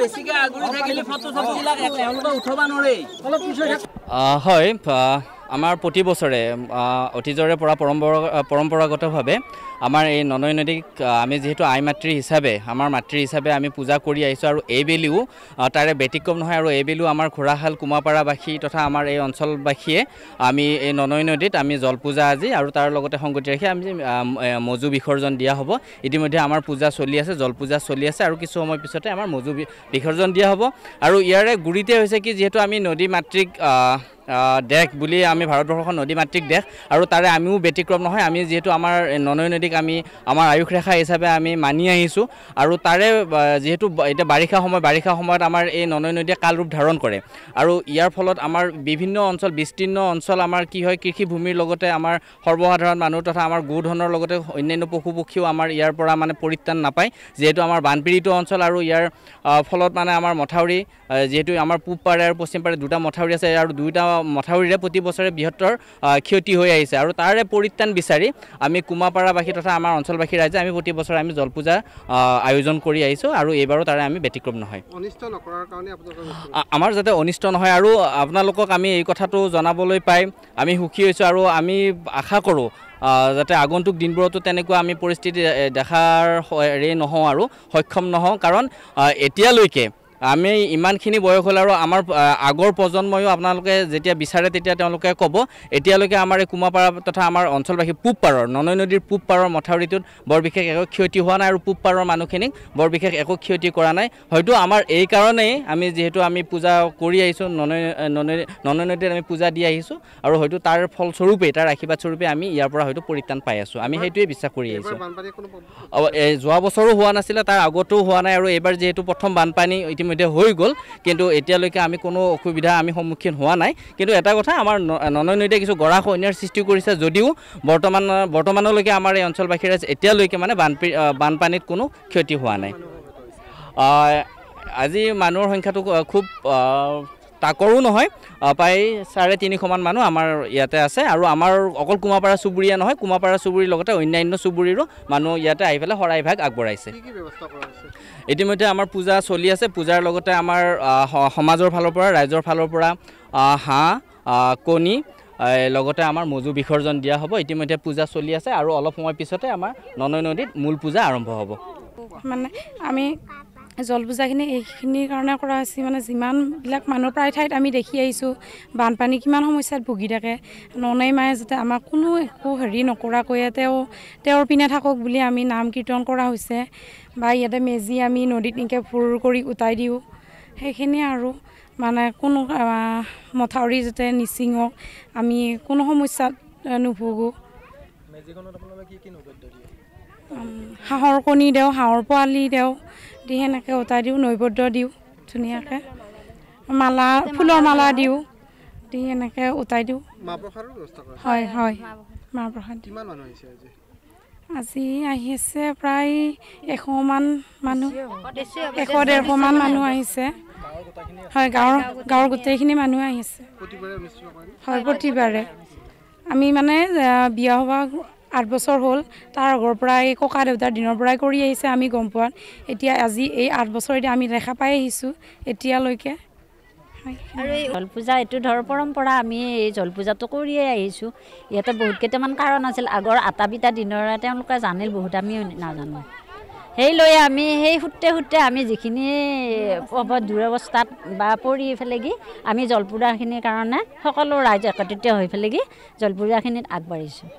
বেছিকে আগুৰি থাকিলে ফটো সববিলাক তেওঁলোকে উঠাব নোৱাৰে হয় আমাৰ প্ৰতি বছৰে অতীজৰে পৰা পৰম্পৰাগতভাৱে আমাৰ এই ননৈ নদীক আমি যেহেতু আই মাতৃ হিচাপে আমাৰ মাতৃ হিচাপে আমি পূজা কৰি আহিছোঁ আৰু এইবেলিও তাৰে ব্যতিক্ৰম নহয় আৰু এইবেলিও আমাৰ ঘোঁৰাশাল কুমাপাৰাবাসী তথা আমাৰ এই অঞ্চলবাসীয়ে আমি এই ননৈ নদীত আমি জল পূজা আজি আৰু তাৰ লগতে সংগতি ৰাখি আমি মজু বিসৰ্জন দিয়া হ'ব ইতিমধ্যে আমাৰ পূজা চলি আছে জল পূজা চলি আছে আৰু কিছু সময় পিছতে আমাৰ মজু বিসৰ্জন দিয়া হ'ব আৰু ইয়াৰে গুৰিতে হৈছে কি যিহেতু আমি নদী মাতৃক দেশ বুলি আমি ভাৰতবৰ্ষৰ নদী মাতৃক দেশ আৰু তাৰে আমিও ব্যতিক্ৰম নহয় আমি যিহেতু আমাৰ ননৈ নদীক আমি আমাৰ আয়ুস ৰেখা হিচাপে আমি মানি আহিছোঁ আৰু তাৰে যিহেতু এতিয়া বাৰিষা সময়ত আমাৰ এই ননৈ নদীয়ে কাল ৰূপ ধাৰণ কৰে আৰু ইয়াৰ ফলত আমাৰ বিভিন্ন অঞ্চল বিস্তীৰ্ণ অঞ্চল আমাৰ কি হয় কৃষিভূমিৰ লগতে আমাৰ সৰ্বসাধাৰণ মানুহ তথা আমাৰ গোধনৰ লগতে অন্যান্য পশু পক্ষীও আমাৰ ইয়াৰ পৰা মানে পৰিত্ৰাণ নাপায় যিহেতু আমাৰ বানপীড়িত অঞ্চল আৰু ইয়াৰ ফলত মানে আমাৰ মথাউৰি যিহেতু আমাৰ পূব পাৰে আৰু পশ্চিম পাৰে দুটা মথাউৰি আছে আৰু দুইটা মথাউৰিৰে প্ৰতি বছৰে বৃহত্তৰ ক্ষতি হৈ আহিছে আৰু তাৰে পৰিত্ৰাণ বিচাৰি আমি কুমাপাৰাবাসী তথা আমাৰ অঞ্চলবাসী ৰাইজে আমি প্ৰতি বছৰে আমি জল পূজা আয়োজন কৰি আহিছোঁ আৰু এইবাৰো তাৰে আমি ব্যতিক্ৰম নহয় আমাৰ যাতে অনিষ্ট নহয় আৰু আপোনালোকক আমি এই কথাটো জনাবলৈ পাই আমি সুখী হৈছোঁ আৰু আমি আশা কৰোঁ যাতে আগন্তুক দিনবোৰতো তেনেকুৱা আমি পৰিস্থিতি দেখাৰ নহওঁ আৰু সক্ষম নহওঁ কাৰণ এতিয়ালৈকে আমি ইমানখিনি বয়স হ'ল আৰু আমাৰ আগৰ প্ৰজন্ময়ো আপোনালোকে যেতিয়া বিচাৰে তেতিয়া তেওঁলোকে ক'ব এতিয়ালৈকে আমাৰ এই কুমাপাৰা তথা আমাৰ অঞ্চলবাসী পূব পাৰৰ ননৈ নদীৰ পূব পাৰৰ মথাউৰিটোত বৰ বিশেষ একো ক্ষতি হোৱা নাই আৰু পূব পাৰৰ মানুহখিনিক বৰ বিশেষ একো ক্ষতি কৰা নাই হয়তো আমাৰ এই কাৰণেই আমি যিহেতু আমি পূজা কৰি আহিছোঁ ননৈ নদীত আমি পূজা দি আহিছোঁ আৰু হয়তো তাৰ ফলস্বৰূপেই তাৰ আশীৰ্বাদ স্বৰূপে আমি ইয়াৰ পৰা হয়তো পৰিত্ৰাণ পাই আছোঁ আমি সেইটোৱে বিশ্বাস কৰি আহিছোঁ যোৱা বছৰো হোৱা নাছিলে তাৰ আগতো হোৱা নাই আৰু এইবাৰ যিহেতু প্ৰথম বানপানী ইতিমধ্যে হৈ গ'ল কিন্তু এতিয়ালৈকে আমি কোনো অসুবিধা আমি সন্মুখীন হোৱা নাই কিন্তু এটা কথা আমাৰ ননৈ নদীয়ে কিছু গৰাখহনীয়াৰ সৃষ্টি কৰিছে যদিও বৰ্তমানলৈকে আমাৰ এই অঞ্চলবাসীৰ এতিয়ালৈকে মানে বানপানীত কোনো ক্ষতি হোৱা নাই আজি মানুহৰ সংখ্যাটো খুব তাকৰো নহয় প্ৰায় 350 মান মানুহ আমাৰ ইয়াতে আছে আৰু আমাৰ অকল কুমাপাৰা চুবুৰীয়া নহয় কুমাপাৰা চুবুৰীৰ লগতে অন্যান্য চুবুৰীৰো মানুহ ইয়াতে আহি পেলাই শৰাইভাগ আগবঢ়াইছে ইতিমধ্যে আমাৰ পূজা চলি আছে পূজাৰ লগতে আমাৰ সমাজৰ ফালৰ পৰা ৰাইজৰ ফালৰ পৰা হাঁহ কণী লগতে আমাৰ মজু বিসৰ্জন দিয়া হ'ব ইতিমধ্যে পূজা চলি আছে আৰু অলপ সময় পিছতে আমাৰ ননৈ নদীত মূল পূজা আৰম্ভ হ'ব মানে আমি জল পূজাখিনি এইখিনিৰ কাৰণে কৰা হৈছে মানে যিমানবিলাক মানুহ প্ৰায় ঠাইত আমি দেখি আহিছোঁ বানপানী কিমান সমস্যাত ভুগি থাকে ননৈ মায়ে যাতে আমাক কোনো একো নকৰাকৈ তেওঁৰ পিনে থাকক বুলি আমি নাম কীৰ্তন কৰা হৈছে বা ইয়াতে মেজি আমি নদীত এনেকৈ ভুৰ কৰি উটাই দিওঁ সেইখিনি আৰু মানে কোনো মথাউৰি যাতে নিচিঙক আমি কোনো সমস্যাত নুভোগোঁ হাঁহৰ কণী দিওঁ হাঁহৰ পোৱালি দিওঁ দি সেনেকৈ উটাই দিওঁ নৈবদ্য দিওঁ ধুনীয়াকৈ মালা ফুলৰ মালা দিওঁ দি এনেকৈ উটাই দিওঁ হয় হয় মাহ প্ৰসাদ আজি আহি আছে প্ৰায় 100 মান মানুহ 100-150 মান মানুহ আহিছে হয় গাঁৱৰ গোটেইখিনি মানুহ আহিছে হয় প্ৰতিবাৰে আমি মানে বিয়া হোৱা 8 বছৰ হ'ল তাৰ আগৰ পৰাই ককা দেউতাৰ দিনৰ পৰাই কৰি আহিছে আমি গম পোৱাত এতিয়া আজি এই 8 বছৰেদি আমি দেখা পাই আহিছোঁ এতিয়ালৈকে আৰু এই জল পূজা এইটো ধৰ পৰম্পৰা আমি এই জল পূজাটো কৰিয়ে আহিছোঁ ইয়াতে বহুত কেইটামান কাৰণ আছিল আগৰ আটা পিতা দিনৰ তেওঁলোকে জানিল বহুত আমি নাজানো সেই লৈ আমি সেই সূত্ৰে আমি যিখিনি দুৰৱস্থাত বা পৰি ফেলেগি আমি জল পূজাখিনিৰ কাৰণে সকলো ৰাইজ একত্ৰিত হৈ ফেলেগি জল পূজাখিনিত আগবাঢ়িছোঁ